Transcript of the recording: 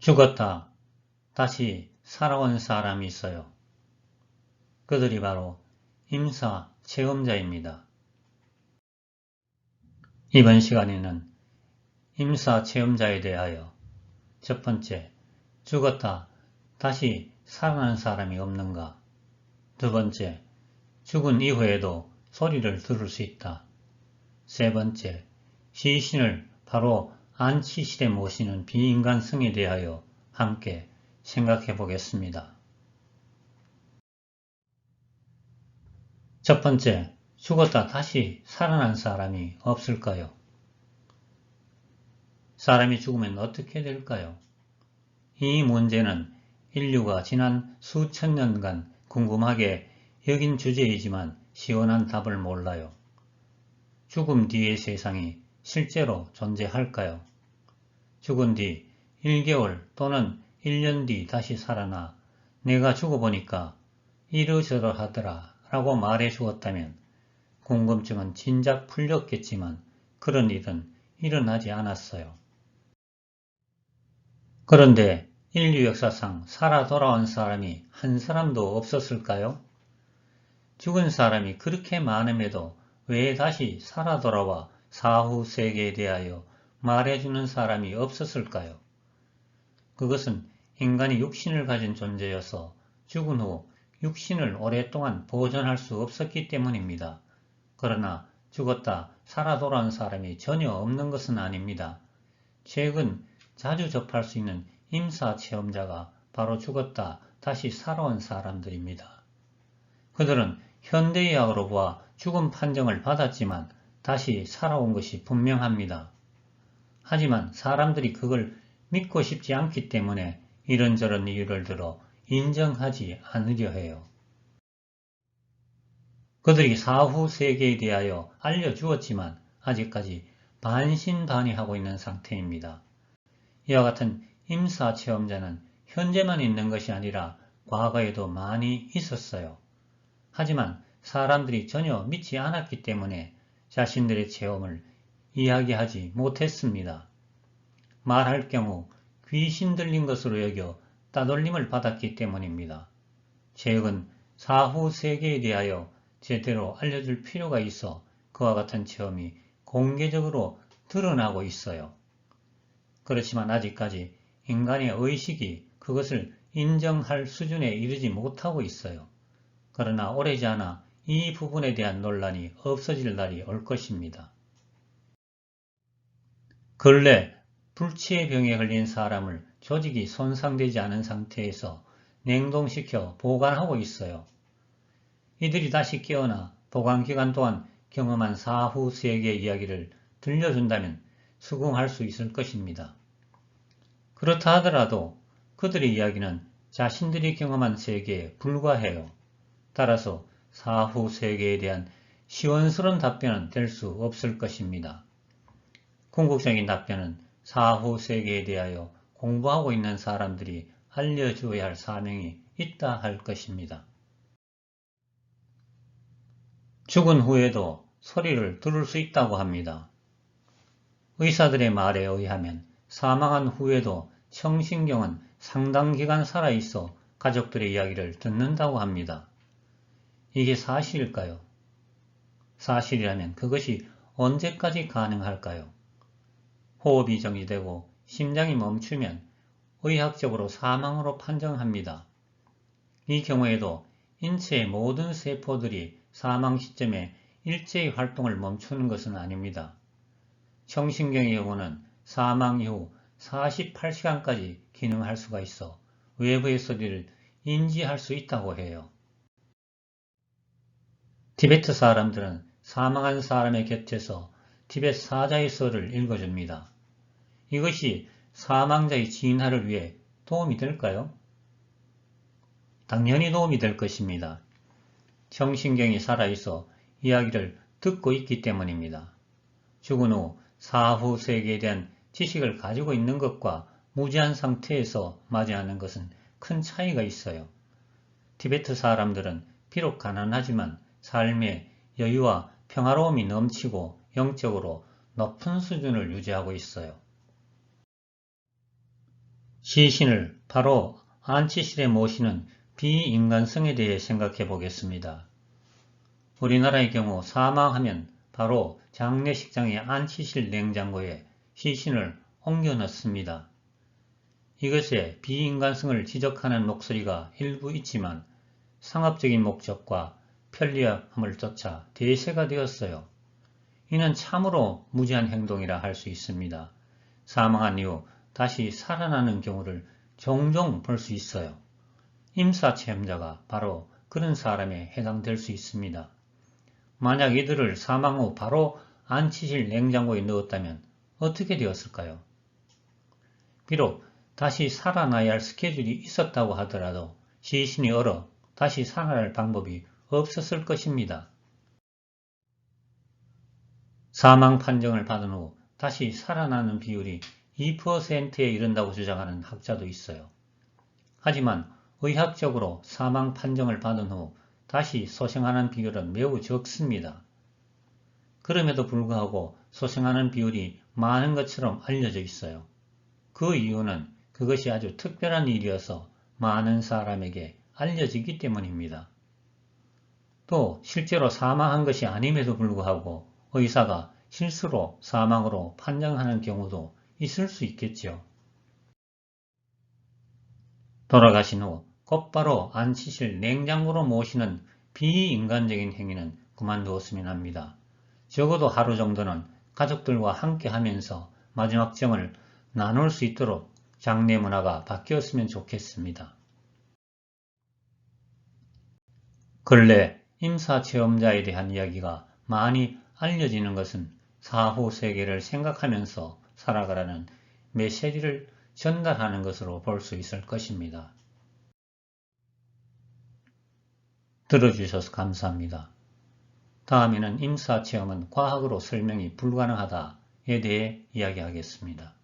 죽었다 다시 살아온 사람이 있어요. 그들이 바로 임사 체험자입니다. 이번 시간에는 임사 체험자에 대하여 첫 번째, 죽었다 다시 살아난 사람이 없는가? 두 번째, 죽은 이후에도 소리를 들을 수 있다. 세 번째, 시신을 바로 안치실에 모시는 비인간성에 대하여 함께 생각해 보겠습니다. 첫 번째, 죽었다 다시 살아난 사람이 없을까요? 사람이 죽으면 어떻게 될까요? 이 문제는 인류가 지난 수천 년간 궁금하게 여긴 주제이지만 시원한 답을 몰라요. 죽음 뒤의 세상이 실제로 존재할까요? 죽은 뒤 1개월 또는 1년 뒤 다시 살아나 내가 죽어보니까 이러저러하더라 라고 말해 주었다면 궁금증은 진작 풀렸겠지만 그런 일은 일어나지 않았어요. 그런데 인류 역사상 살아 돌아온 사람이 한 사람도 없었을까요? 죽은 사람이 그렇게 많음에도 왜 다시 살아 돌아와 사후 세계에 대하여 말해주는 사람이 없었을까요? 그것은 인간이 육신을 가진 존재여서 죽은 후 육신을 오랫동안 보존할 수 없었기 때문입니다. 그러나 죽었다 살아 돌아온 사람이 전혀 없는 것은 아닙니다. 최근 자주 접할 수 있는 임사 체험자가 바로 죽었다 다시 살아온 사람들입니다. 그들은 현대의학으로 보아 죽음 판정을 받았지만 다시 살아온 것이 분명합니다. 하지만 사람들이 그걸 믿고 싶지 않기 때문에 이런저런 이유를 들어 인정하지 않으려 해요. 그들이 사후 세계에 대하여 알려주었지만 아직까지 반신반의하고 있는 상태입니다. 이와 같은 임사 체험자는 현재만 있는 것이 아니라 과거에도 많이 있었어요. 하지만 사람들이 전혀 믿지 않았기 때문에 자신들의 체험을 이야기하지 못했습니다. 말할 경우 귀신 들린 것으로 여겨 따돌림을 받았기 때문입니다. 최근 사후 세계에 대하여 제대로 알려줄 필요가 있어 그와 같은 체험이 공개적으로 드러나고 있어요. 그렇지만 아직까지 인간의 의식이 그것을 인정할 수준에 이르지 못하고 있어요. 그러나 오래지 않아 이 부분에 대한 논란이 없어질 날이 올 것입니다. 근래 불치의 병에 걸린 사람을 조직이 손상되지 않은 상태에서 냉동시켜 보관하고 있어요. 이들이 다시 깨어나 보관기간 동안 경험한 사후 세계 이야기를 들려준다면 수긍할 수 있을 것입니다. 그렇다 하더라도 그들의 이야기는 자신들이 경험한 세계에 불과해요. 따라서 사후 세계에 대한 시원스러운 답변은 될 수 없을 것입니다. 궁극적인 답변은 사후 세계에 대하여 공부하고 있는 사람들이 알려주어야 할 사명이 있다 할 것입니다. 죽은 후에도 소리를 들을 수 있다고 합니다. 의사들의 말에 의하면 사망한 후에도 청신경은 상당 기간 살아있어 가족들의 이야기를 듣는다고 합니다. 이게 사실일까요? 사실이라면 그것이 언제까지 가능할까요? 호흡이 정지되고 심장이 멈추면 의학적으로 사망으로 판정합니다. 이 경우에도 인체의 모든 세포들이 사망 시점에 일제히 활동을 멈추는 것은 아닙니다. 청신경의 경우는 사망 이후 48시간까지 기능할 수가 있어 외부의 소리를 인지할 수 있다고 해요. 티베트 사람들은 사망한 사람의 곁에서 티베트 사자의 서를 읽어줍니다. 이것이 사망자의 진화를 위해 도움이 될까요? 당연히 도움이 될 것입니다. 청신경이 살아있어 이야기를 듣고 있기 때문입니다. 죽은 후 사후 세계에 대한 지식을 가지고 있는 것과 무지한 상태에서 맞이하는 것은 큰 차이가 있어요. 티베트 사람들은 비록 가난하지만 삶에 여유와 평화로움이 넘치고 영적으로 높은 수준을 유지하고 있어요. 시신을 바로 안치실에 모시는 비인간성에 대해 생각해 보겠습니다. 우리나라의 경우 사망하면 바로 장례식장의 안치실 냉장고에 시신을 옮겨 넣습니다. 이것에 비인간성을 지적하는 목소리가 일부 있지만 상업적인 목적과 편리함을 쫓아 대세가 되었어요. 이는 참으로 무지한 행동이라 할 수 있습니다. 사망한 이후 다시 살아나는 경우를 종종 볼 수 있어요. 임사체험자가 바로 그런 사람에 해당될 수 있습니다. 만약 이들을 사망 후 바로 안치실 냉장고에 넣었다면 어떻게 되었을까요? 비록 다시 살아나야 할 스케줄이 있었다고 하더라도 시신이 얼어 다시 살아날 방법이 없었을 것입니다. 사망 판정을 받은 후 다시 살아나는 비율이 2%에 이른다고 주장하는 학자도 있어요. 하지만 의학적으로 사망 판정을 받은 후 다시 소생하는 비율은 매우 적습니다. 그럼에도 불구하고 소생하는 비율이 많은 것처럼 알려져 있어요. 그 이유는 그것이 아주 특별한 일이어서 많은 사람에게 알려지기 때문입니다. 또 실제로 사망한 것이 아님에도 불구하고 의사가 실수로 사망으로 판정하는 경우도 있을 수 있겠죠. 돌아가신 후 곧바로 안치실 냉장고로 모시는 비인간적인 행위는 그만두었으면 합니다. 적어도 하루 정도는 가족들과 함께 하면서 마지막 정을 나눌 수 있도록 장례 문화가 바뀌었으면 좋겠습니다. 근래 임사체험자에 대한 이야기가 많이 알려지는 것은 사후 세계를 생각하면서 살아가라는 메시지를 전달하는 것으로 볼 수 있을 것입니다. 들어주셔서 감사합니다. 다음에는 임사체험은 과학으로 설명이 불가능하다에 대해 이야기하겠습니다.